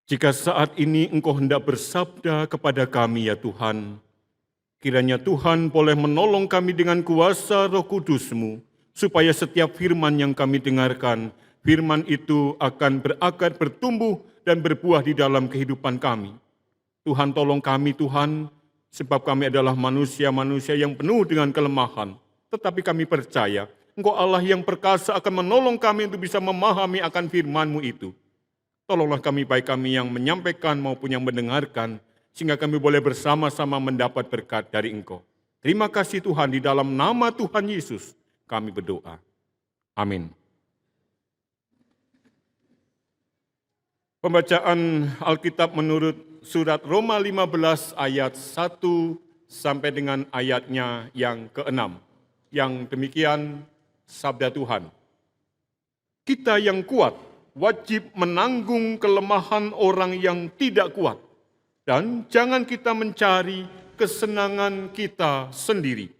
Jika saat ini Engkau hendak bersabda kepada kami ya Tuhan, kiranya Tuhan boleh menolong kami dengan kuasa Roh Kudus-Mu, supaya setiap firman yang kami dengarkan, firman itu akan berakar, bertumbuh, dan berbuah di dalam kehidupan kami. Tuhan tolong kami Tuhan, sebab kami adalah manusia-manusia yang penuh dengan kelemahan. Tetapi kami percaya, Engkau Allah yang perkasa akan menolong kami untuk bisa memahami akan firman-Mu itu. Tolonglah kami, baik kami yang menyampaikan maupun yang mendengarkan, sehingga kami boleh bersama-sama mendapat berkat dari Engkau. Terima kasih Tuhan, di dalam nama Tuhan Yesus kami berdoa. Amin. Pembacaan Alkitab menurut surat Roma 15 ayat 1 sampai dengan ayatnya yang ke-6. Yang demikian sabda Tuhan. Kita yang kuat wajib menanggung kelemahan orang yang tidak kuat. Dan jangan kita mencari kesenangan kita sendiri.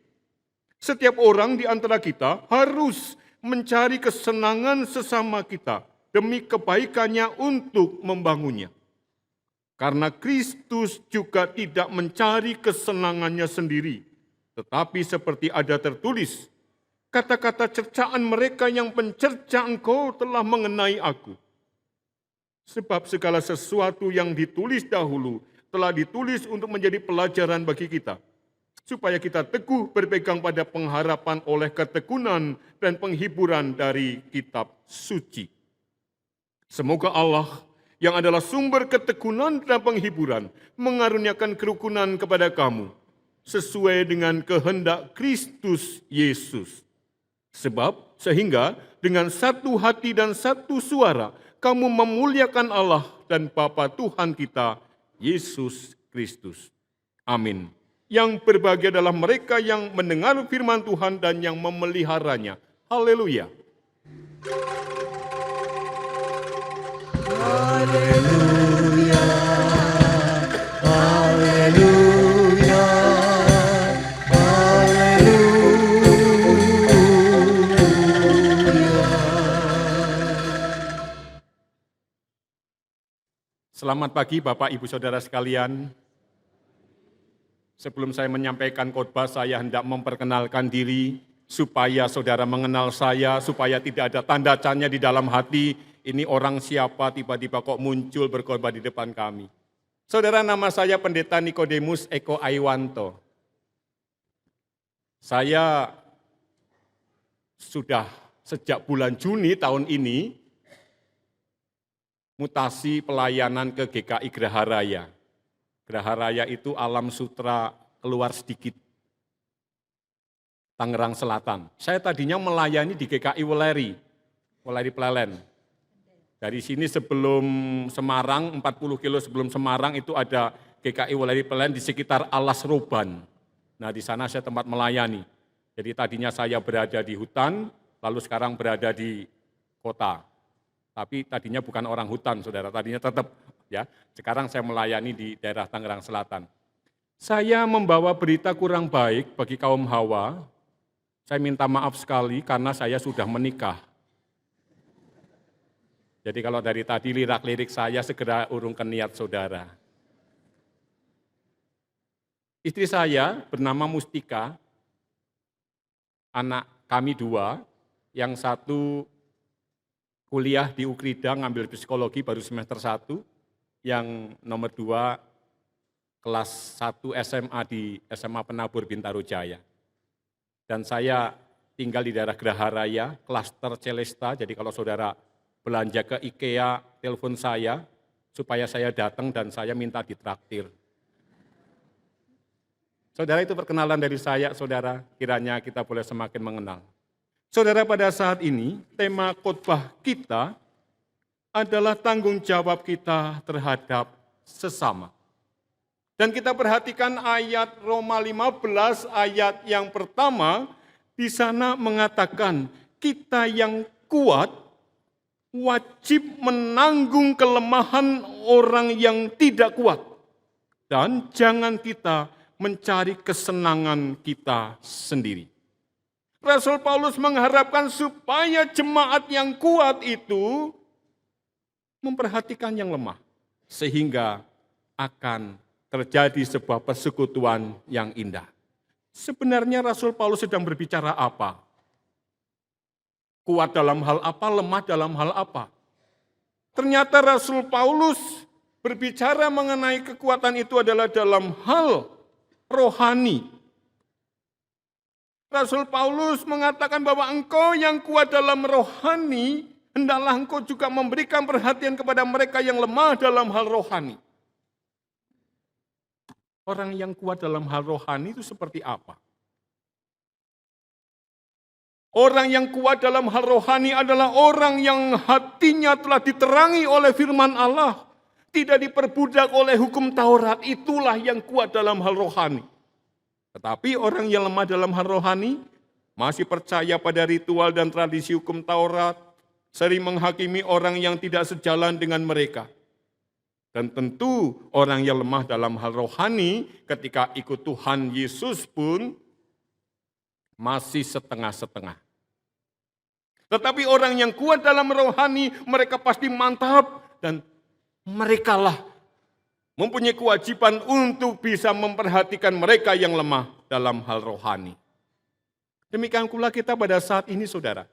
Setiap orang di antara kita harus mencari kesenangan sesama kita demi kebaikannya untuk membangunnya. Karena Kristus juga tidak mencari kesenangannya sendiri, tetapi seperti ada tertulis, kata-kata cercaan mereka yang pencerca engkau telah mengenai aku. Sebab segala sesuatu yang ditulis dahulu telah ditulis untuk menjadi pelajaran bagi kita, supaya kita teguh berpegang pada pengharapan oleh ketekunan dan penghiburan dari kitab suci. Semoga Allah yang adalah sumber ketekunan dan penghiburan mengaruniakan kerukunan kepada kamu, sesuai dengan kehendak Kristus Yesus. Sebab sehingga dengan satu hati dan satu suara kamu memuliakan Allah dan Bapa Tuhan kita, Yesus Kristus. Amin. Yang berbahagia adalah mereka yang mendengar firman Tuhan dan yang memeliharanya. Haleluya. Haleluya. Haleluya. Selamat pagi Bapak Ibu Saudara sekalian. Sebelum saya menyampaikan khotbah, saya hendak memperkenalkan diri supaya saudara mengenal saya, supaya tidak ada tanda tanya di dalam hati, ini orang siapa tiba-tiba kok muncul berkhotbah di depan kami. Saudara, nama saya Pendeta Nikodemus Eko Aiwanto. Saya sudah sejak bulan Juni tahun ini mutasi pelayanan ke GKI Geraha Raya. Geraha Raya itu Alam Sutra keluar sedikit, Tangerang Selatan. Saya tadinya melayani di GKI Weleri Plelen. Dari sini sebelum Semarang, 40 kilo sebelum Semarang itu ada GKI Weleri Plelen di sekitar Alas Roban. Nah di sana saya tempat melayani. Jadi tadinya saya berada di hutan, lalu sekarang berada di kota. Tapi tadinya bukan orang hutan, saudara. Tadinya tetap, ya. Sekarang saya melayani di daerah Tangerang Selatan. Saya membawa berita kurang baik bagi kaum Hawa. Saya minta maaf sekali karena saya sudah menikah. Jadi kalau dari tadi lirik saya segera urungkan niat saudara. Istri saya bernama Mustika, anak kami 2, yang satu kuliah di Ukrida ngambil psikologi baru semester 1, yang nomor 2 kelas 1 SMA di SMA Penabur Bintaro Jaya. Dan saya tinggal di daerah Geraha Raya, klaster Celesta, jadi kalau saudara belanja ke IKEA, telepon saya, supaya saya datang dan saya minta ditraktir. Saudara, itu perkenalan dari saya, saudara, kiranya kita boleh semakin mengenal. Saudara, pada saat ini tema khotbah kita adalah tanggung jawab kita terhadap sesama. Dan kita perhatikan ayat Roma 15 ayat yang pertama, di sana mengatakan kita yang kuat wajib menanggung kelemahan orang yang tidak kuat. Dan jangan kita mencari kesenangan kita sendiri. Rasul Paulus mengharapkan supaya jemaat yang kuat itu memperhatikan yang lemah. sehingga akan terjadi sebuah persekutuan yang indah. Sebenarnya Rasul Paulus sedang berbicara apa? Kuat dalam hal apa, lemah dalam hal apa? Ternyata Rasul Paulus berbicara mengenai kekuatan itu adalah dalam hal rohani. Rasul Paulus mengatakan bahwa engkau yang kuat dalam rohani, hendaklah engkau juga memberikan perhatian kepada mereka yang lemah dalam hal rohani. Orang yang kuat dalam hal rohani itu seperti apa? Orang yang kuat dalam hal rohani adalah orang yang hatinya telah diterangi oleh firman Allah. Tidak diperbudak oleh hukum Taurat, itulah yang kuat dalam hal rohani. Tetapi orang yang lemah dalam hal rohani, masih percaya pada ritual dan tradisi hukum Taurat, sering menghakimi orang yang tidak sejalan dengan mereka. Dan tentu orang yang lemah dalam hal rohani ketika ikut Tuhan Yesus pun masih setengah-setengah. Tetapi orang yang kuat dalam rohani, mereka pasti mantap dan merekalah mempunyai kewajiban untuk bisa memperhatikan mereka yang lemah dalam hal rohani. Demikian pula kita pada saat ini, saudara.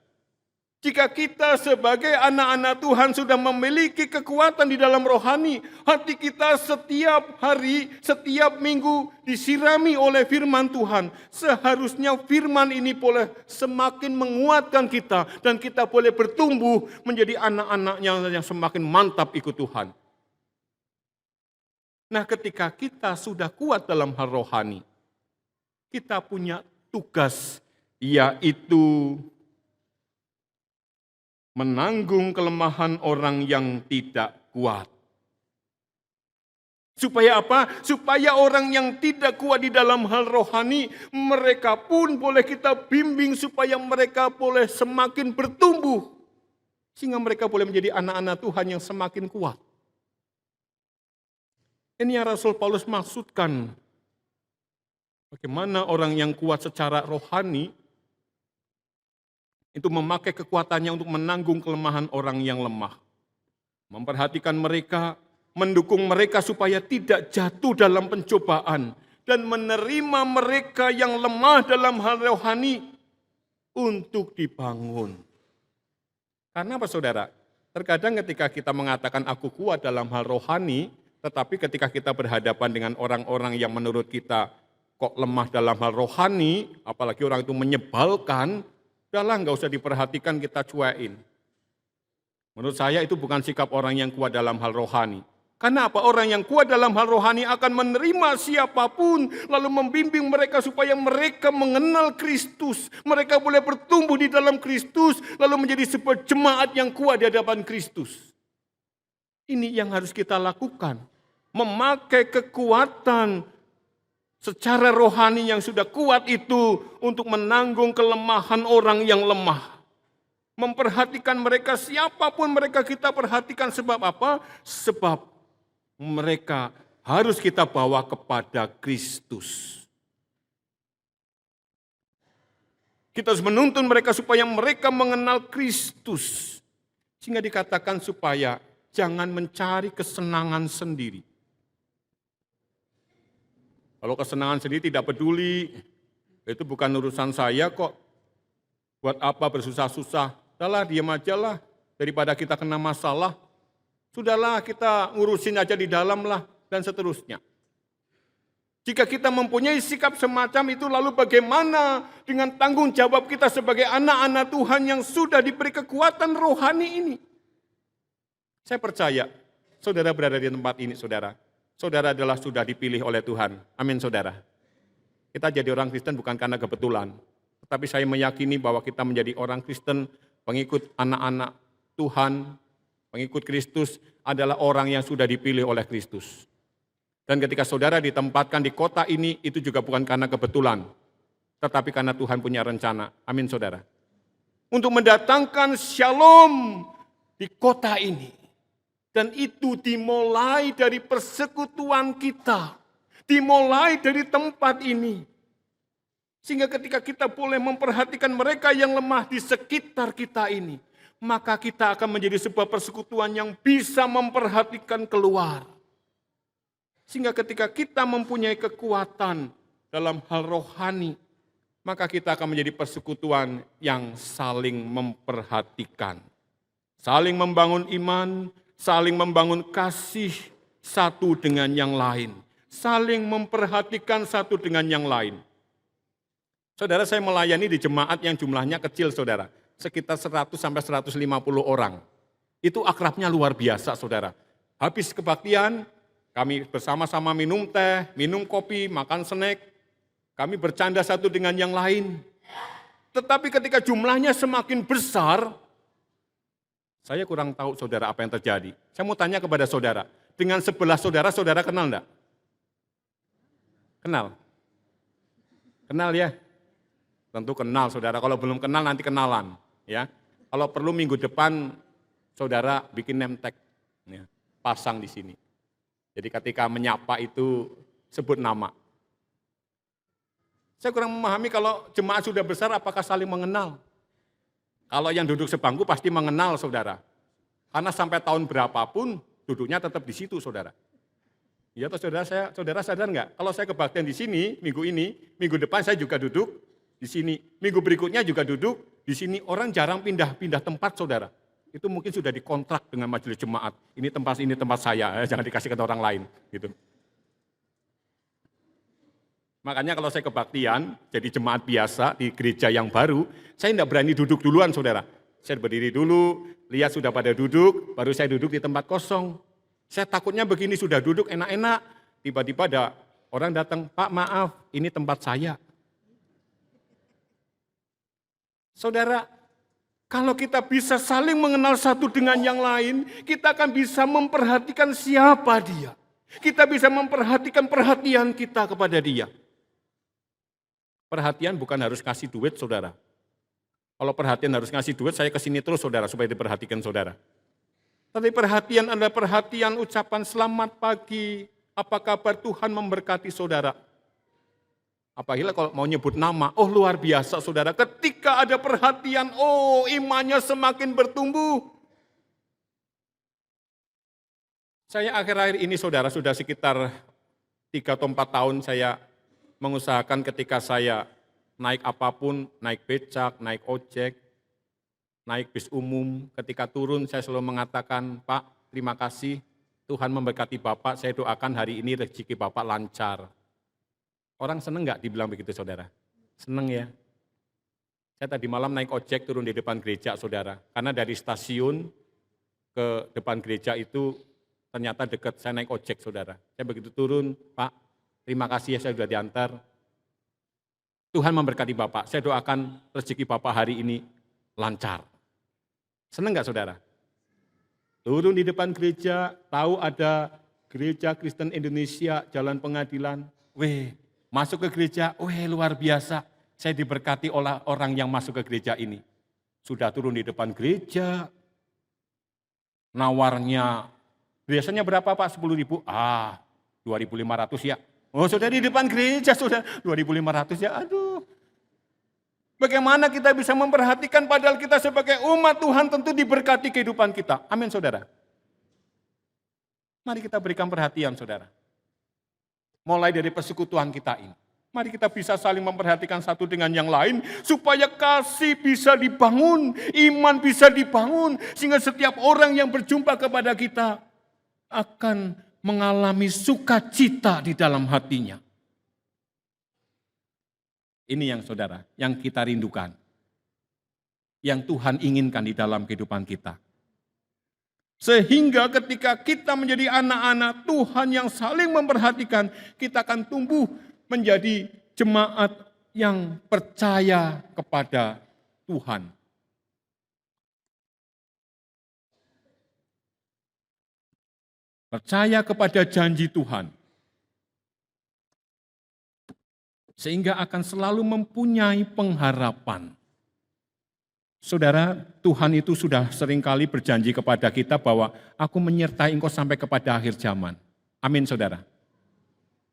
Jika kita sebagai anak-anak Tuhan sudah memiliki kekuatan di dalam rohani, hati kita setiap hari, setiap minggu disirami oleh firman Tuhan. Seharusnya firman ini boleh semakin menguatkan kita dan kita boleh bertumbuh menjadi anak-anak yang semakin mantap ikut Tuhan. Nah, ketika kita sudah kuat dalam hal rohani, kita punya tugas, yaitu menanggung kelemahan orang yang tidak kuat. Supaya apa? Supaya orang yang tidak kuat di dalam hal rohani, mereka pun boleh kita bimbing supaya mereka boleh semakin bertumbuh. Sehingga mereka boleh menjadi anak-anak Tuhan yang semakin kuat. Ini yang Rasul Paulus maksudkan. Bagaimana orang yang kuat secara rohani, itu memakai kekuatannya untuk menanggung kelemahan orang yang lemah. Memperhatikan mereka, mendukung mereka supaya tidak jatuh dalam pencobaan. Dan menerima mereka yang lemah dalam hal rohani untuk dibangun. Karena apa, saudara? Terkadang ketika kita mengatakan aku kuat dalam hal rohani, tetapi ketika kita berhadapan dengan orang-orang yang menurut kita kok lemah dalam hal rohani, apalagi orang itu menyebalkan, udahlah nggak usah diperhatikan, kita cuekin. Menurut saya itu bukan sikap orang yang kuat dalam hal rohani. Karena apa? Orang yang kuat dalam hal rohani akan menerima siapapun, lalu membimbing mereka supaya mereka mengenal Kristus. Mereka boleh bertumbuh di dalam Kristus, lalu menjadi sebuah jemaat yang kuat di hadapan Kristus. Ini yang harus kita lakukan. Memakai kekuatan secara rohani yang sudah kuat itu untuk menanggung kelemahan orang yang lemah. Memperhatikan mereka, siapapun mereka kita perhatikan, sebab apa? Sebab mereka harus kita bawa kepada Kristus. Kita harus menuntun mereka supaya mereka mengenal Kristus. Sehingga dikatakan supaya jangan mencari kesenangan sendiri. Kalau kesenangan sendiri tidak peduli, itu bukan urusan saya kok. Buat apa bersusah-susah? Udahlah, diam aja lah. Daripada kita kena masalah, sudahlah kita ngurusin aja di dalam lah, dan seterusnya. Jika kita mempunyai sikap semacam itu, lalu bagaimana dengan tanggung jawab kita sebagai anak-anak Tuhan yang sudah diberi kekuatan rohani ini? Saya percaya, saudara berada di tempat ini, saudara. Saudara adalah sudah dipilih oleh Tuhan. Amin, saudara. Kita jadi orang Kristen bukan karena kebetulan. Tetapi saya meyakini bahwa kita menjadi orang Kristen, pengikut anak-anak Tuhan, pengikut Kristus adalah orang yang sudah dipilih oleh Kristus. Dan ketika saudara ditempatkan di kota ini, itu juga bukan karena kebetulan. Tetapi karena Tuhan punya rencana. Amin, saudara. Untuk mendatangkan shalom di kota ini. Dan itu dimulai dari persekutuan kita. Dimulai dari tempat ini. Sehingga ketika kita boleh memperhatikan mereka yang lemah di sekitar kita ini, maka kita akan menjadi sebuah persekutuan yang bisa memperhatikan keluar. Sehingga ketika kita mempunyai kekuatan dalam hal rohani, maka kita akan menjadi persekutuan yang saling memperhatikan. Saling membangun iman, saling membangun kasih satu dengan yang lain. Saling memperhatikan satu dengan yang lain. Saudara, saya melayani di jemaat yang jumlahnya kecil, saudara. Sekitar 100 sampai 150 orang. Itu akrabnya luar biasa, saudara. Habis kebaktian, kami bersama-sama minum teh, minum kopi, makan snack. Kami bercanda satu dengan yang lain. Tetapi ketika jumlahnya semakin besar, saya kurang tahu, saudara, apa yang terjadi. Saya mau tanya kepada saudara, dengan sebelah saudara, saudara kenal enggak? Kenal? Kenal ya? Tentu kenal, saudara. Kalau belum kenal, nanti kenalan. Ya. Kalau perlu minggu depan, saudara bikin name tag, ya, pasang di sini. Jadi ketika menyapa itu, sebut nama. Saya kurang memahami kalau jemaat sudah besar, apakah saling mengenal? Kalau yang duduk sebangku pasti mengenal, saudara. Karena sampai tahun berapapun, duduknya tetap di situ, saudara. Ya, atau saudara sadar nggak? Kalau saya kebaktian di sini, minggu depan saya juga duduk di sini. Minggu berikutnya juga duduk di sini. Orang jarang pindah-pindah tempat, saudara. Itu mungkin sudah dikontrak dengan majelis jemaat. Ini tempat saya, jangan dikasihkan orang lain. Gitu. Makanya kalau saya kebaktian, jadi jemaat biasa di gereja yang baru, saya tidak berani duduk duluan, saudara. Saya berdiri dulu, lihat sudah pada duduk, baru saya duduk di tempat kosong. Saya takutnya begini, sudah duduk enak-enak, tiba-tiba ada orang datang, Pak maaf, ini tempat saya. Saudara, kalau kita bisa saling mengenal satu dengan yang lain, kita akan bisa memperhatikan siapa dia. Kita bisa memperhatikan perhatian kita kepada dia. Perhatian bukan harus kasih duit, saudara. Kalau perhatian harus ngasih duit, saya kesini terus, saudara, supaya diperhatikan, saudara. Tapi perhatian adalah perhatian ucapan selamat pagi, apa kabar, Tuhan memberkati saudara. Apalagi kalau mau nyebut nama, oh luar biasa saudara, ketika ada perhatian, oh imannya semakin bertumbuh. Saya akhir-akhir ini saudara, sudah sekitar 3 atau 4 tahun saya mengusahakan ketika saya naik apapun, naik becak, naik ojek, naik bis umum, ketika turun saya selalu mengatakan, Pak, terima kasih, Tuhan memberkati Bapak, saya doakan hari ini rezeki Bapak lancar. Orang seneng nggak dibilang begitu, saudara? Seneng ya? Saya tadi malam naik ojek turun di depan gereja, saudara. Karena dari stasiun ke depan gereja itu ternyata dekat, saya naik ojek, saudara. Saya begitu turun, Pak, terima kasih ya saya sudah diantar. Tuhan memberkati Bapak, saya doakan rezeki Bapak hari ini lancar. Senang nggak saudara? Turun di depan gereja, tahu ada Gereja Kristen Indonesia, Jalan Pengadilan. Masuk ke gereja, luar biasa. Saya diberkati oleh orang yang masuk ke gereja ini. Sudah turun di depan gereja, nawarnya, biasanya berapa Pak? 10.000? 2.500 ya. Oh sudah di depan gereja, sudah 2.500 ya, aduh. Bagaimana kita bisa memperhatikan padahal kita sebagai umat Tuhan tentu diberkati kehidupan kita. Amin saudara. Mari kita berikan perhatian saudara. Mulai dari persekutuan kita ini. Mari kita bisa saling memperhatikan satu dengan yang lain. Supaya kasih bisa dibangun, iman bisa dibangun. Sehingga setiap orang yang berjumpa kepada kita akan mengalami sukacita di dalam hatinya. Ini yang saudara, yang kita rindukan. Yang Tuhan inginkan di dalam kehidupan kita. Sehingga ketika kita menjadi anak-anak Tuhan yang saling memperhatikan, kita akan tumbuh menjadi jemaat yang percaya kepada Tuhan. Percaya kepada janji Tuhan. Sehingga akan selalu mempunyai pengharapan. Saudara, Tuhan itu sudah seringkali berjanji kepada kita bahwa aku menyertai engkau sampai kepada akhir zaman. Amin saudara.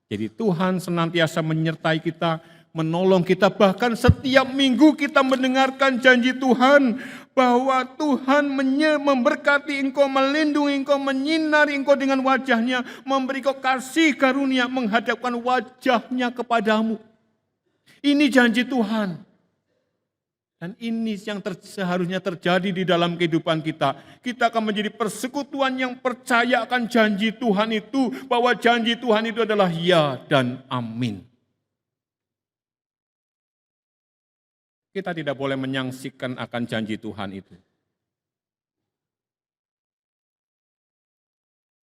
Jadi Tuhan senantiasa menyertai kita, menolong kita. Bahkan setiap minggu kita mendengarkan janji Tuhan bahwa Tuhan memberkati engkau, melindungi engkau, menyinari engkau dengan wajahnya, memberi kau kasih karunia, menghadapkan wajahnya kepadamu. Ini janji Tuhan. Dan ini yang seharusnya terjadi di dalam kehidupan kita. Kita akan menjadi persekutuan yang percaya akan janji Tuhan itu. Bahwa janji Tuhan itu adalah ya dan amin. Kita tidak boleh menyaksikan akan janji Tuhan itu.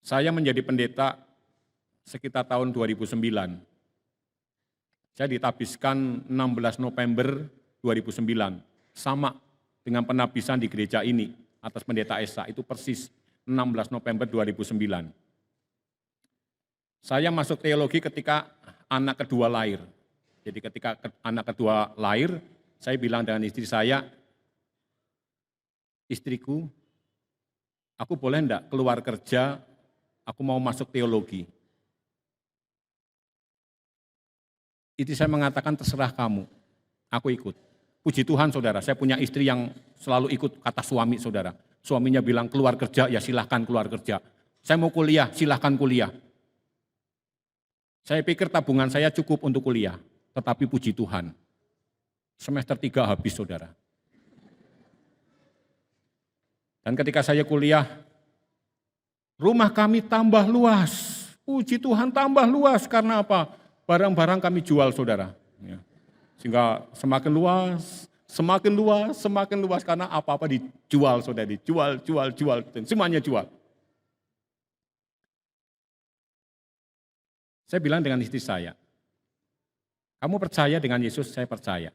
Saya menjadi pendeta sekitar tahun 2009. Saya ditabiskan 16 November 2009, sama dengan penabisan di gereja ini atas pendeta Esa, itu persis 16 November 2009. Saya masuk teologi ketika anak kedua lahir. Jadi ketika anak kedua lahir, saya bilang dengan istri saya, istriku, aku boleh enggak keluar kerja, aku mau masuk teologi. Istri saya mengatakan terserah kamu, aku ikut. Puji Tuhan saudara, saya punya istri yang selalu ikut kata suami saudara. Suaminya bilang keluar kerja, ya silahkan keluar kerja. Saya mau kuliah, silahkan kuliah. Saya pikir tabungan saya cukup untuk kuliah, tetapi puji Tuhan. Semester 3 habis saudara. Dan ketika saya kuliah, rumah kami tambah luas. Puji Tuhan tambah luas, karena apa? Barang-barang kami jual saudara. Sehingga semakin luas, karena apa-apa dijual, saudara, dijual, dan semuanya jual. Saya bilang dengan istri saya, kamu percaya dengan Yesus, saya percaya.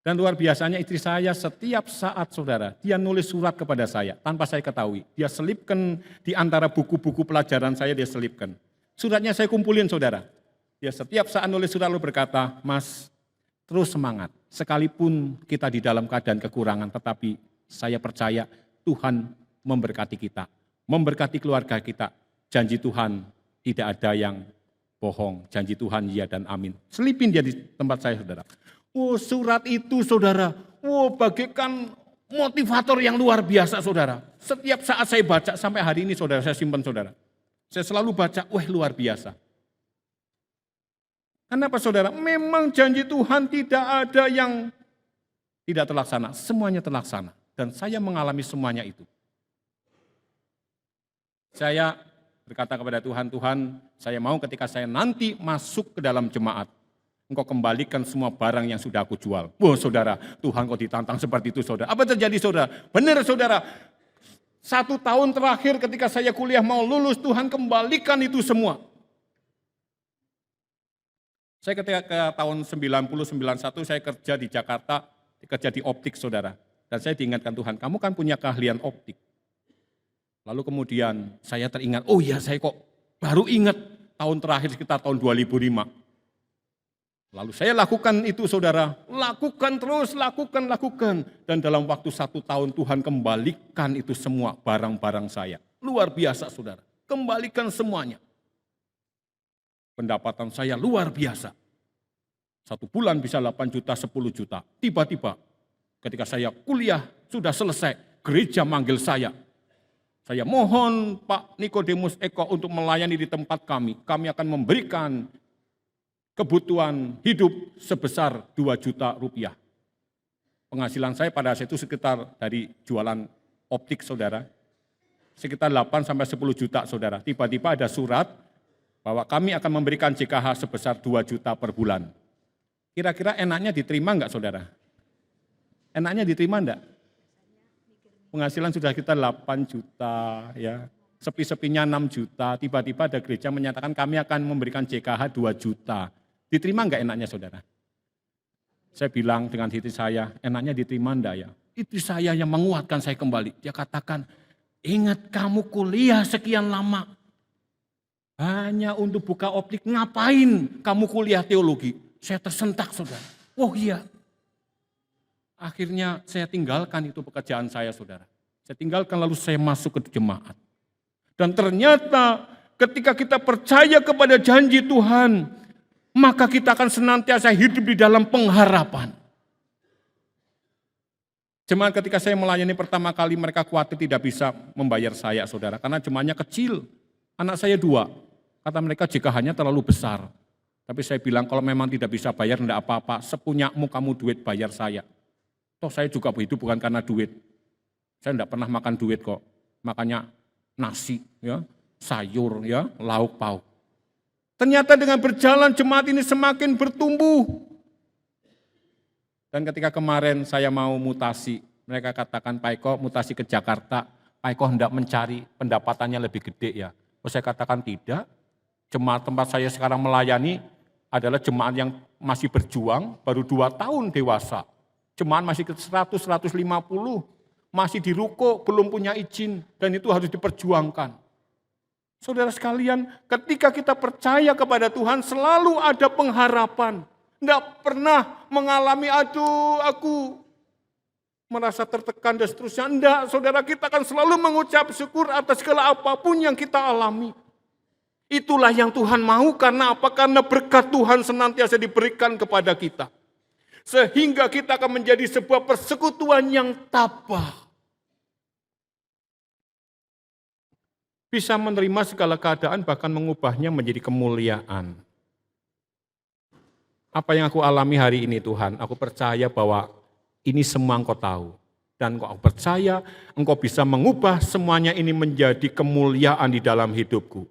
Dan luar biasanya istri saya setiap saat, saudara, dia nulis surat kepada saya, tanpa saya ketahui. Dia selipkan di antara buku-buku pelajaran saya, dia selipkan. Suratnya saya kumpulin, saudara. Dia setiap saat nulis surat lalu berkata, Mas, terus semangat. Sekalipun kita di dalam keadaan kekurangan, tetapi saya percaya Tuhan memberkati kita. Memberkati keluarga kita. Janji Tuhan tidak ada yang bohong. Janji Tuhan ya dan amin. Selipin dia di tempat saya, saudara. Surat itu, saudara, bagaikan motivator yang luar biasa, saudara. Setiap saat saya baca, sampai hari ini, saudara, saya simpan, saudara. Saya selalu baca, luar biasa. Kenapa saudara? Memang janji Tuhan tidak ada yang tidak terlaksana. Semuanya terlaksana. Dan saya mengalami semuanya itu. Saya berkata kepada Tuhan, Tuhan, saya mau ketika saya nanti masuk ke dalam jemaat, Engkau kembalikan semua barang yang sudah aku jual. Saudara, Tuhan kok ditantang seperti itu, saudara. Apa terjadi, saudara? Benar, saudara. 1 tahun terakhir ketika saya kuliah mau lulus, Tuhan kembalikan itu semua. Saya ketika ke tahun 90-91 saya kerja di Jakarta, kerja di optik, saudara. Dan saya diingatkan Tuhan, kamu kan punya keahlian optik. Lalu kemudian saya teringat, saya kok baru ingat tahun terakhir sekitar tahun 2005. Lalu saya lakukan itu, saudara. Lakukan terus, lakukan. Dan dalam waktu 1 tahun Tuhan kembalikan itu semua barang-barang saya. Luar biasa, saudara. Kembalikan semuanya. Pendapatan saya luar biasa. 1 bulan bisa 8 juta, 10 juta. Tiba-tiba ketika saya kuliah sudah selesai, gereja manggil saya. Saya mohon Pak Nikodemus Eko untuk melayani di tempat kami. Kami akan memberikan kebutuhan hidup sebesar 2 juta rupiah. Penghasilan saya pada saat itu sekitar dari jualan optik, saudara. Sekitar 8 sampai 10 juta, saudara. Tiba-tiba ada surat bahwa kami akan memberikan JKH sebesar 2 juta per bulan. Kira-kira enaknya diterima enggak, saudara? Enaknya diterima enggak? Penghasilan sudah kita 8 juta, ya. Sepi-sepinya 6 juta, tiba-tiba ada gereja menyatakan kami akan memberikan JKH 2 juta. Diterima enggak enaknya, saudara? Saya bilang dengan istri saya, enaknya diterima enggak ya? Istri saya yang menguatkan saya kembali. Dia katakan, ingat kamu kuliah sekian lama. Hanya untuk buka optik, ngapain kamu kuliah teologi? Saya tersentak, saudara. Iya. Akhirnya saya tinggalkan itu pekerjaan saya, saudara. Saya tinggalkan lalu saya masuk ke jemaat. Dan ternyata ketika kita percaya kepada janji Tuhan, maka kita akan senantiasa hidup di dalam pengharapan. Jemaat, ketika saya melayani pertama kali, mereka khawatir tidak bisa membayar saya, saudara, karena jemaatnya kecil. Anak saya 2, kata mereka jika hanya terlalu besar. Tapi saya bilang kalau memang tidak bisa bayar tidak apa-apa, sepunyamu kamu duit bayar saya. Toh saya juga hidup bukan karena duit. Saya tidak pernah makan duit kok, makanya nasi, ya, sayur, ya, lauk pauk. Ternyata dengan berjalan jemaat ini semakin bertumbuh. Dan ketika kemarin saya mau mutasi, mereka katakan, Pak Eko mutasi ke Jakarta, Pak Eko hendak mencari pendapatannya lebih gede ya. Saya katakan tidak, jemaat tempat saya sekarang melayani adalah jemaat yang masih berjuang, baru 2 tahun dewasa. Jemaat masih ke 100, 150, masih di ruko, belum punya izin, dan itu harus diperjuangkan. Saudara sekalian, ketika kita percaya kepada Tuhan, selalu ada pengharapan. Tidak pernah mengalami, aduh aku merasa tertekan dan seterusnya. Tidak, saudara, kita akan selalu mengucap syukur atas segala apapun yang kita alami. Itulah yang Tuhan mau, karena apa? Karena berkat Tuhan senantiasa diberikan kepada kita. Sehingga kita akan menjadi sebuah persekutuan yang tabah. Bisa menerima segala keadaan, bahkan mengubahnya menjadi kemuliaan. Apa yang aku alami hari ini Tuhan, aku percaya bahwa ini semua Engkau tahu. Dan aku percaya Engkau bisa mengubah semuanya ini menjadi kemuliaan di dalam hidupku.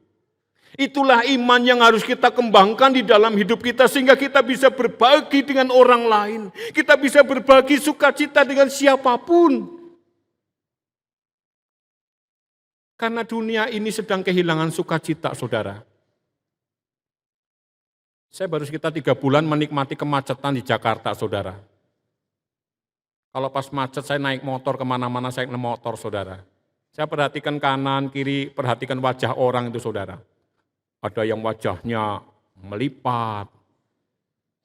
Itulah iman yang harus kita kembangkan di dalam hidup kita, sehingga kita bisa berbagi dengan orang lain. Kita bisa berbagi sukacita dengan siapapun. Karena dunia ini sedang kehilangan sukacita, saudara. Saya baru sekitar 3 bulan menikmati kemacetan di Jakarta, saudara. Kalau pas macet saya naik motor kemana-mana, saya naik motor, saudara. Saya perhatikan kanan, kiri, perhatikan wajah orang itu, saudara. Ada yang wajahnya melipat,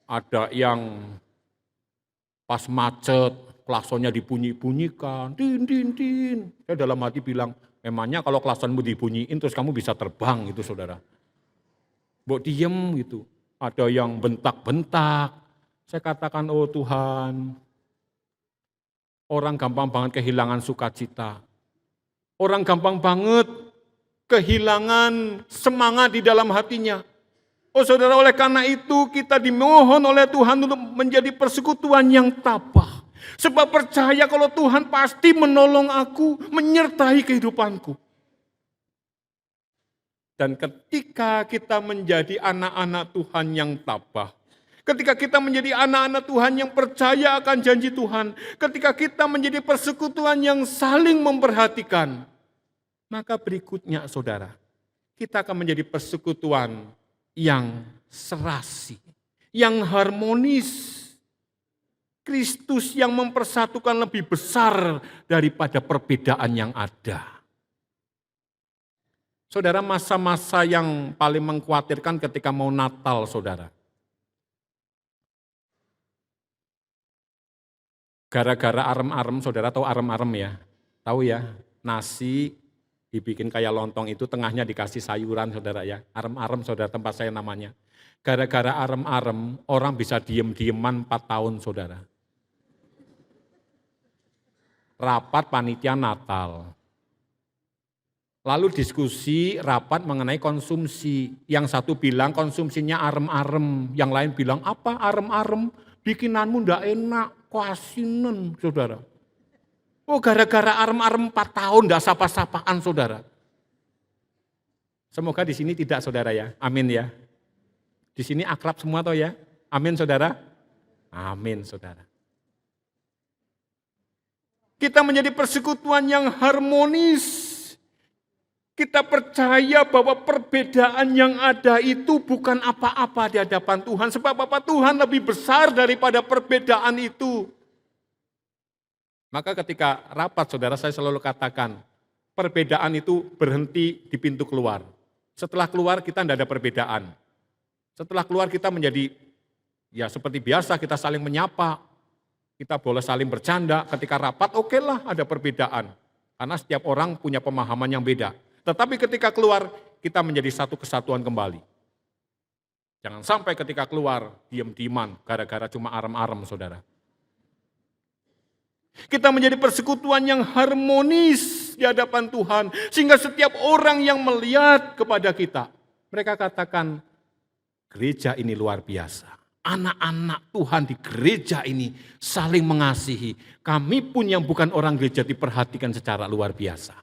ada yang pas macet, klaksonnya dibunyi-bunyikan, din, din, din. Saya dalam hati bilang, memangnya kalau klaksonmu dibunyiin terus kamu bisa terbang gitu, saudara. Mbok diem gitu. Ada yang bentak-bentak. Saya katakan, oh Tuhan, orang gampang banget kehilangan sukacita. Orang gampang banget kehilangan semangat di dalam hatinya. Oh saudara, oleh karena itu kita dimohon oleh Tuhan untuk menjadi persekutuan yang tabah. Sebab percaya kalau Tuhan pasti menolong aku, menyertai kehidupanku. Dan ketika kita menjadi anak-anak Tuhan yang tabah, ketika kita menjadi anak-anak Tuhan yang percaya akan janji Tuhan, ketika kita menjadi persekutuan yang saling memperhatikan, maka berikutnya saudara, kita akan menjadi persekutuan yang serasi, yang harmonis. Kristus yang mempersatukan lebih besar daripada perbedaan yang ada. Saudara, masa-masa yang paling mengkhawatirkan ketika mau Natal, saudara. Gara-gara arem-arem, saudara tahu arem-arem ya? Tahu ya, nasi dibikin kayak lontong itu tengahnya dikasih sayuran, saudara ya. Arem-arem, saudara, tempat saya namanya. Gara-gara arem-arem, orang bisa diem-dieman 4 tahun, saudara. Rapat panitia Natal. Lalu diskusi rapat mengenai konsumsi. Yang satu bilang konsumsinya arem-arem, yang lain bilang apa arem-arem, bikinanmu ndak enak, kok asinen, saudara. Oh gara-gara arem-arem 4 tahun ndak sapa-sapaan, saudara. Semoga di sini tidak, saudara ya. Amin ya. Di sini akrab semua toh ya. Amin, saudara. Amin, saudara. Kita menjadi persekutuan yang harmonis. Kita percaya bahwa perbedaan yang ada itu bukan apa-apa di hadapan Tuhan. Sebab Bapak Tuhan lebih besar daripada perbedaan itu. Maka ketika rapat, saudara, saya selalu katakan, perbedaan itu berhenti di pintu keluar. Setelah keluar kita tidak ada perbedaan. Setelah keluar kita menjadi, ya seperti biasa kita saling menyapa. Kita boleh saling bercanda. Ketika rapat, oke lah ada perbedaan. Karena setiap orang punya pemahaman yang beda. Tetapi ketika keluar, kita menjadi satu kesatuan kembali. Jangan sampai ketika keluar, diam-diaman, gara-gara cuma arem-arem, saudara. Kita menjadi persekutuan yang harmonis di hadapan Tuhan, sehingga setiap orang yang melihat kepada kita, mereka katakan, gereja ini luar biasa. Anak-anak Tuhan di gereja ini saling mengasihi. Kami pun yang bukan orang gereja diperhatikan secara luar biasa.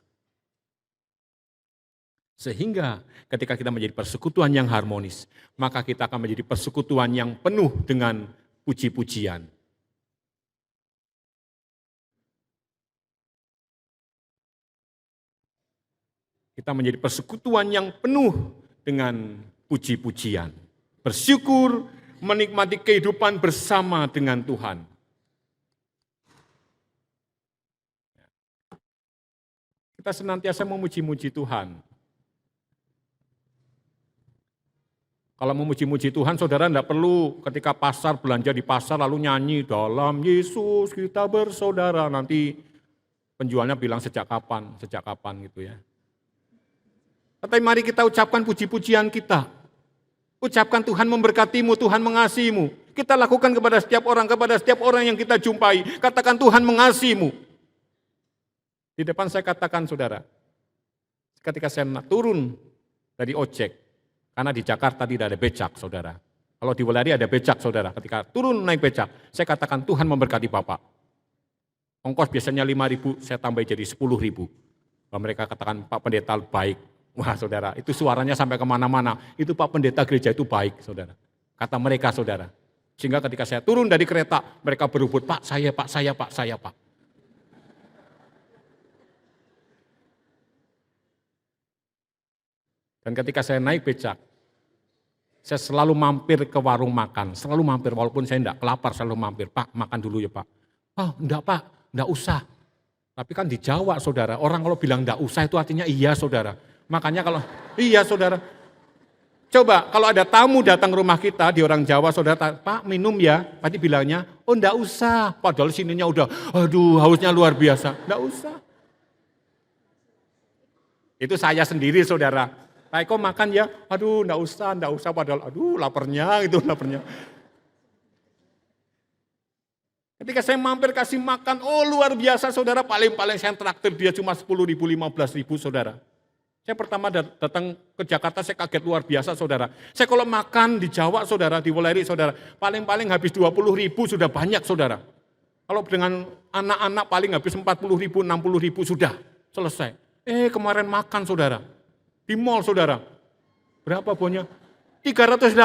Sehingga ketika kita menjadi persekutuan yang harmonis, maka kita akan menjadi persekutuan yang penuh dengan puji-pujian. Kita menjadi persekutuan yang penuh dengan puji-pujian. Bersyukur, menikmati kehidupan bersama dengan Tuhan. Kita senantiasa memuji-muji Tuhan. Kalau memuji-muji Tuhan, saudara tidak perlu ketika pasar, belanja di pasar lalu nyanyi, dalam Yesus kita bersaudara. Nanti penjualnya bilang sejak kapan gitu ya. Tapi mari kita ucapkan puji-pujian kita. Ucapkan Tuhan memberkatimu, Tuhan mengasihimu. Kita lakukan kepada setiap orang yang kita jumpai. Katakan Tuhan mengasihimu. Di depan saya katakan saudara, ketika saya turun dari ojek, karena di Jakarta tidak ada becak, saudara. Kalau di Wulandari ada becak, saudara. Ketika turun naik becak, saya katakan Tuhan memberkati Bapak. Ongkos biasanya 5.000, saya tambah jadi 10.000. Kalau mereka katakan Pak Pendeta baik. Wah saudara, itu suaranya sampai kemana-mana. Itu Pak Pendeta gereja itu baik, saudara. Kata mereka, saudara. Sehingga ketika saya turun dari kereta, mereka berebut, Pak, saya, Pak, saya, Pak, saya, Pak. Dan ketika saya naik becak, saya selalu mampir ke warung makan, selalu mampir, walaupun saya enggak kelapar, selalu mampir, Pak makan dulu ya Pak. Oh enggak Pak, enggak usah. Tapi kan di Jawa saudara, orang kalau bilang enggak usah itu artinya iya saudara. Makanya kalau, iya saudara. Coba kalau ada tamu datang ke rumah kita, di orang Jawa saudara, Pak minum ya, pasti bilangnya, oh enggak usah. Padahal sininya udah, aduh hausnya luar biasa, enggak usah. Itu saya sendiri saudara. Pak Eko makan ya, aduh enggak usah, padahal aduh laparnya gitu, laparnya. Ketika saya mampir kasih makan, oh luar biasa saudara, paling-paling saya traktir dia cuma 10.000, 15.000 saudara. Saya pertama datang ke Jakarta, saya kaget luar biasa saudara. Saya kalau makan di Jawa saudara, di Wulandari saudara, paling-paling habis 20.000 sudah banyak saudara. Kalau dengan anak-anak paling habis 40.000, 60.000 sudah selesai. Kemarin makan saudara. Di mall saudara, berapa bonnya? 380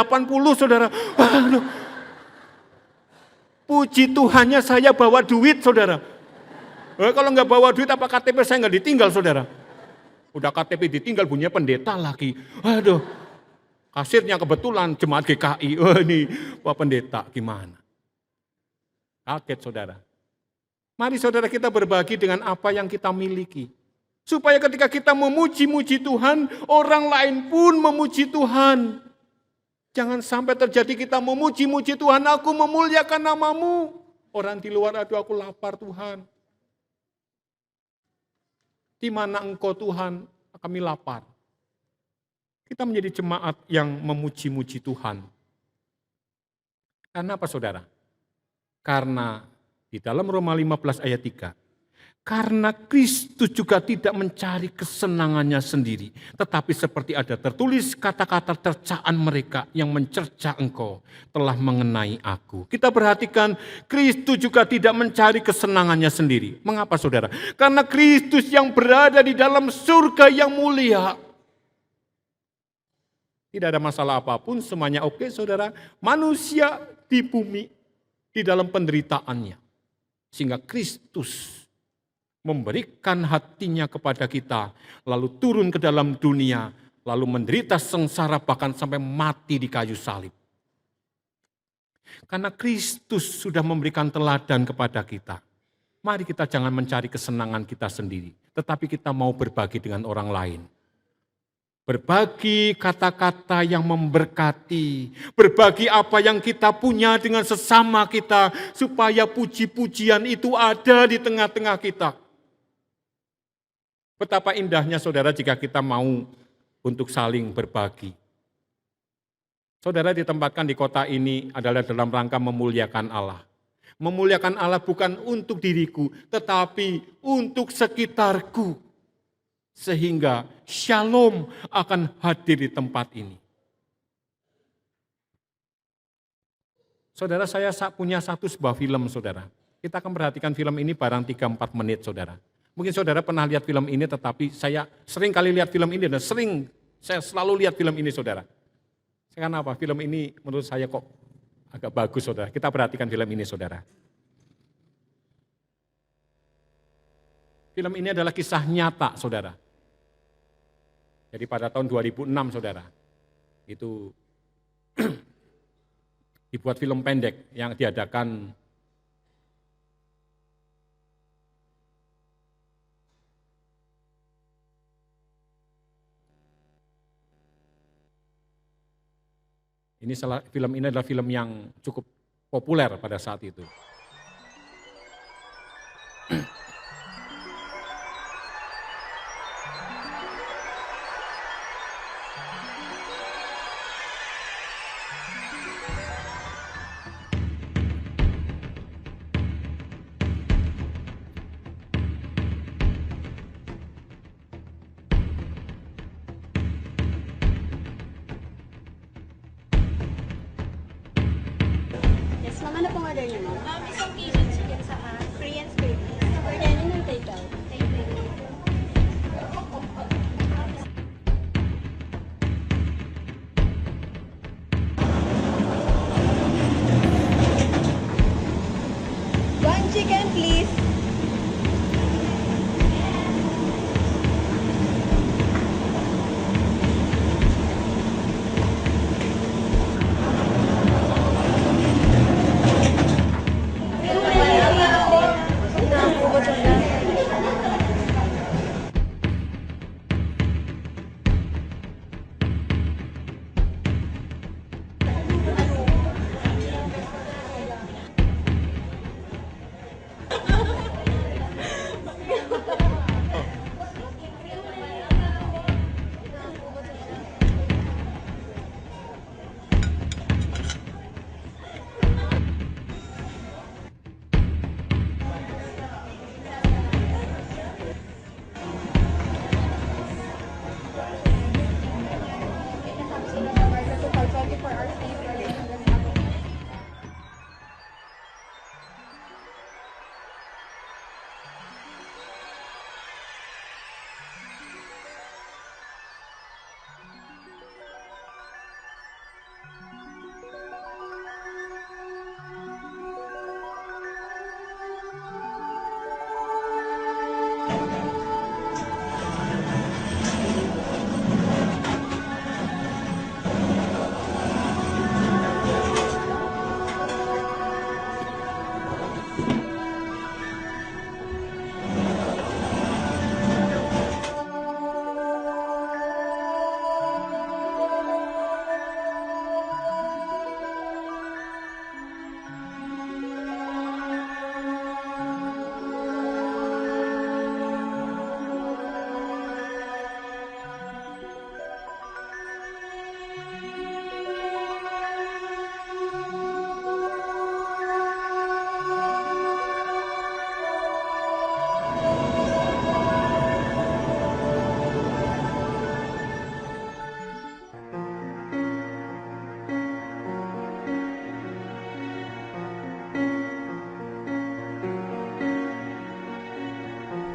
saudara. Aduh. Puji Tuhannya saya bawa duit saudara. Kalau nggak bawa duit apa KTP saya nggak ditinggal saudara. Udah KTP ditinggal bunyinya pendeta lagi. Aduh, kasirnya kebetulan jemaat GKI. Ini Pak Pendeta gimana? Kaget saudara. Mari saudara kita berbagi dengan apa yang kita miliki. Supaya ketika kita memuji-muji Tuhan, orang lain pun memuji Tuhan. Jangan sampai terjadi kita memuji-muji Tuhan, aku memuliakan namamu. Orang di luar, aduh aku lapar Tuhan. Di mana engkau Tuhan, kami lapar. Kita menjadi jemaat yang memuji-muji Tuhan. Karena apa saudara? Karena di dalam Roma 15 ayat 3, karena Kristus juga tidak mencari kesenangannya sendiri. Tetapi seperti ada tertulis kata-kata cercaan mereka yang mencerca engkau telah mengenai aku. Kita perhatikan Kristus juga tidak mencari kesenangannya sendiri. Mengapa saudara? Karena Kristus yang berada di dalam surga yang mulia. Tidak ada masalah apapun, semuanya oke saudara. Manusia di bumi, di dalam penderitaannya. Sehingga Kristus memberikan hatinya kepada kita, lalu turun ke dalam dunia, lalu menderita sengsara bahkan sampai mati di kayu salib. Karena Kristus sudah memberikan teladan kepada kita. Mari kita jangan mencari kesenangan kita sendiri, tetapi kita mau berbagi dengan orang lain. Berbagi kata-kata yang memberkati, berbagi apa yang kita punya dengan sesama kita, supaya puji-pujian itu ada di tengah-tengah kita. Betapa indahnya saudara jika kita mau untuk saling berbagi. Saudara ditempatkan di kota ini adalah dalam rangka memuliakan Allah. Memuliakan Allah bukan untuk diriku, tetapi untuk sekitarku. Sehingga shalom akan hadir di tempat ini. Saudara, saya punya sebuah film, saudara. Kita akan perhatikan film ini barang 3-4 menit, saudara. Mungkin saudara pernah lihat film ini, tetapi saya sering kali lihat film ini, dan saya selalu lihat film ini, saudara. Kenapa? Film ini menurut saya kok agak bagus, saudara. Kita perhatikan film ini, saudara. Film ini adalah kisah nyata, saudara. Jadi pada tahun 2006, saudara, itu dibuat film pendek yang diadakan film ini adalah film yang cukup populer pada saat itu. Yes, ma'am. Ano pong order niyo, ma'am? Isang Cajun chicken sa Korean spaghetti. Order niyo ng take-out. Thank you. One chicken, please.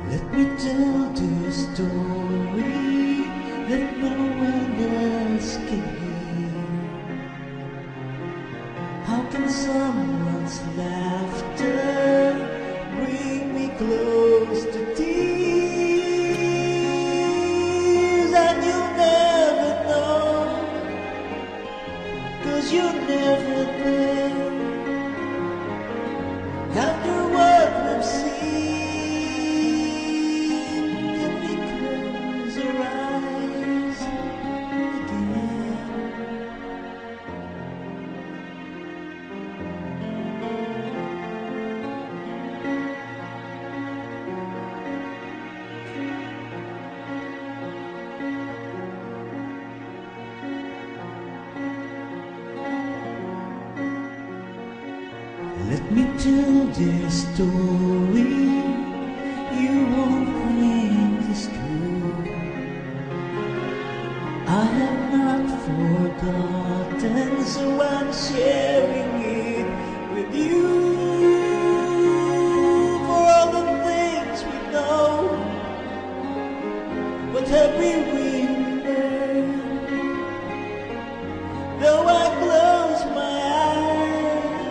Let me tell the story that no one else can hear. How can someone's laughter bring me close to tears? And you'll never know, 'cause you're never there. After what we've seen, can we close our eyes me tell their story. You won't think it's true. I have not forgotten, so I'm sharing it with you. For all the things we know, what have we learned? Though I close my eyes,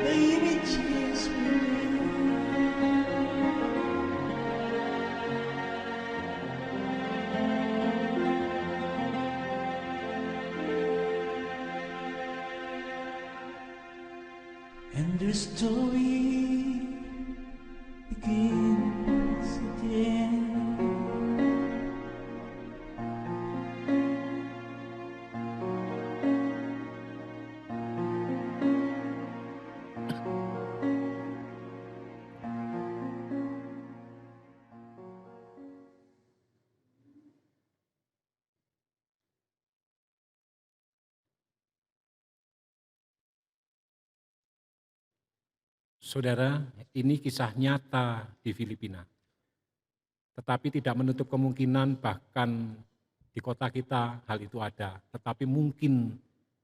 the images remain. And the story begins again. Saudara, ini kisah nyata di Filipina. Tetapi tidak menutup kemungkinan bahkan di kota kita hal itu ada. Tetapi mungkin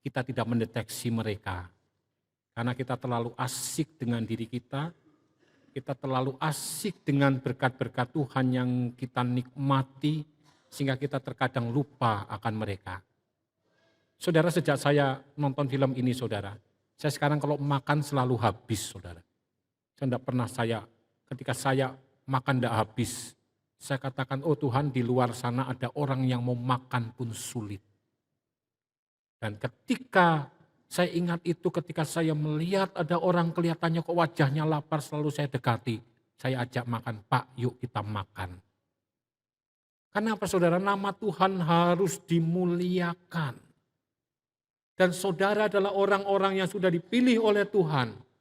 kita tidak mendeteksi mereka. Karena kita terlalu asik dengan diri kita terlalu asik dengan berkat-berkat Tuhan yang kita nikmati, sehingga kita terkadang lupa akan mereka. Saudara, sejak saya nonton film ini, saudara, saya sekarang kalau makan selalu habis, saudara. Saya tidak pernah ketika saya makan tidak habis, saya katakan, oh Tuhan, di luar sana ada orang yang mau makan pun sulit. Dan ketika saya ingat itu, ketika saya melihat ada orang kelihatannya kok wajahnya lapar, selalu saya dekati. Saya ajak makan, Pak yuk kita makan. Karena apa saudara? Nama Tuhan harus dimuliakan. Dan saudara adalah orang-orang yang sudah dipilih oleh Tuhan.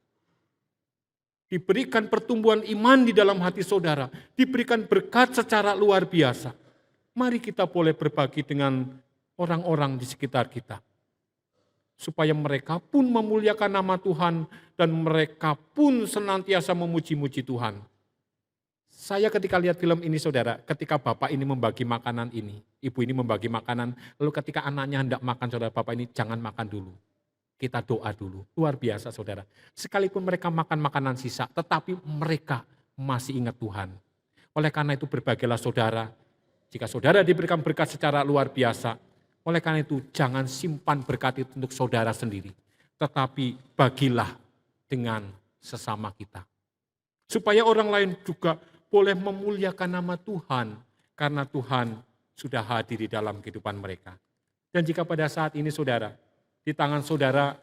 Diberikan pertumbuhan iman di dalam hati saudara. Diberikan berkat secara luar biasa. Mari kita boleh berbagi dengan orang-orang di sekitar kita. Supaya mereka pun memuliakan nama Tuhan dan mereka pun senantiasa memuji-muji Tuhan. Saya ketika lihat film ini saudara, ketika bapak ini membagi makanan ini, ibu ini membagi makanan, lalu ketika anaknya hendak makan saudara, bapak ini jangan makan dulu. Kita doa dulu, luar biasa saudara. Sekalipun mereka makan makanan sisa, tetapi mereka masih ingat Tuhan. Oleh karena itu berbagilah saudara, jika saudara diberikan berkat secara luar biasa, oleh karena itu jangan simpan berkat itu untuk saudara sendiri. Tetapi bagilah dengan sesama kita. Supaya orang lain juga boleh memuliakan nama Tuhan. Karena Tuhan sudah hadir di dalam kehidupan mereka. Dan jika pada saat ini saudara, di tangan saudara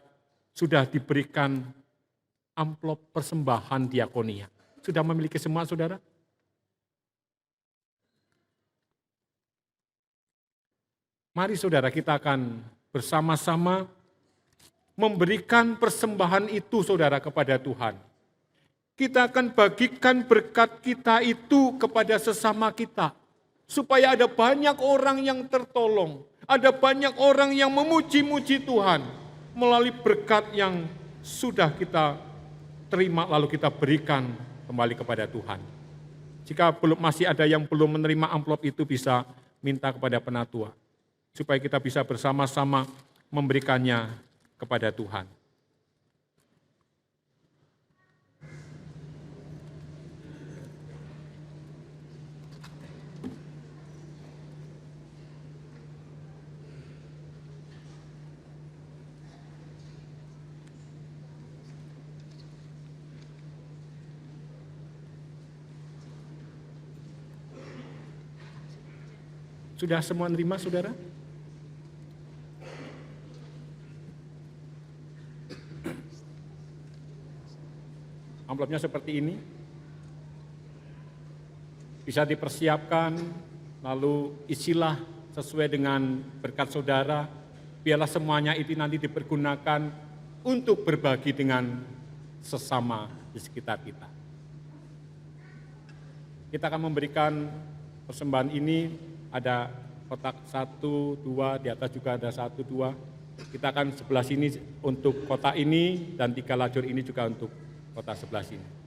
sudah diberikan amplop persembahan diakonia. Sudah memiliki semua saudara? Mari saudara kita akan bersama-sama memberikan persembahan itu saudara kepada Tuhan. Kita akan bagikan berkat kita itu kepada sesama kita. Supaya ada banyak orang yang tertolong. Ada banyak orang yang memuji-muji Tuhan. Melalui berkat yang sudah kita terima lalu kita berikan kembali kepada Tuhan. Jika masih ada yang belum menerima amplop itu bisa minta kepada penatua. Supaya kita bisa bersama-sama memberikannya kepada Tuhan. Sudah semua nerima saudara? Amplopnya seperti ini. Bisa dipersiapkan, lalu isilah sesuai dengan berkat saudara. Biarlah semuanya itu nanti dipergunakan untuk berbagi dengan sesama di sekitar kita. Kita akan memberikan persembahan ini, ada kotak 1, 2, di atas juga ada 1, 2. Kita akan sebelah sini untuk kota ini dan 3 lajur ini juga untuk kota sebelah sini.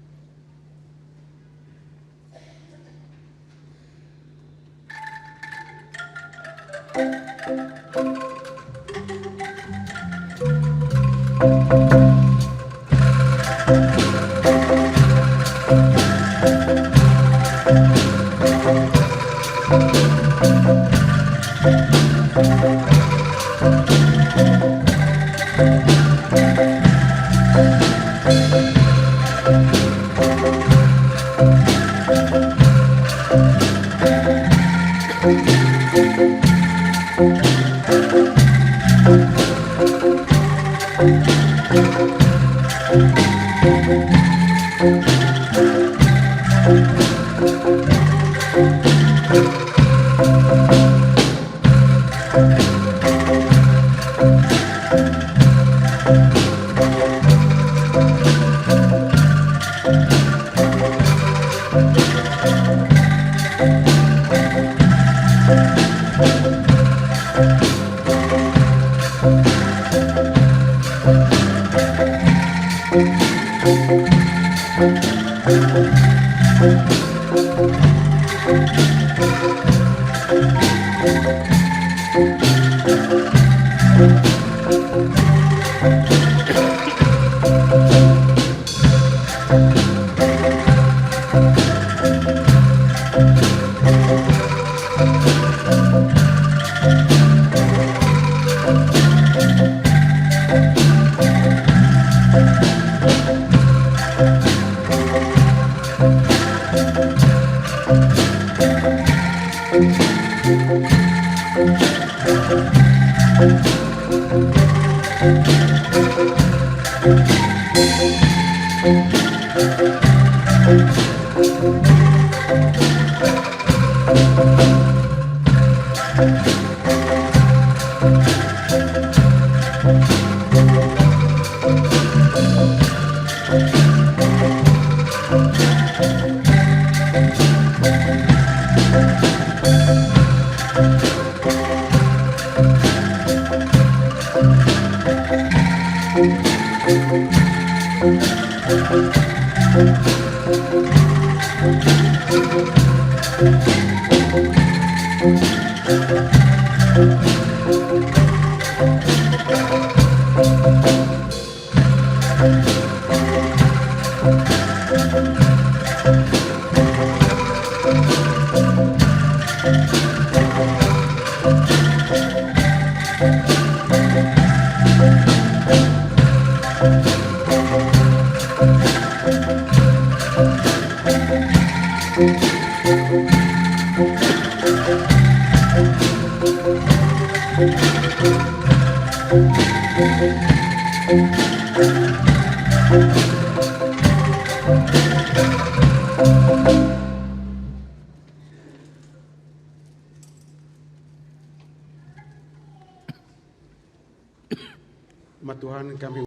Tuhan kami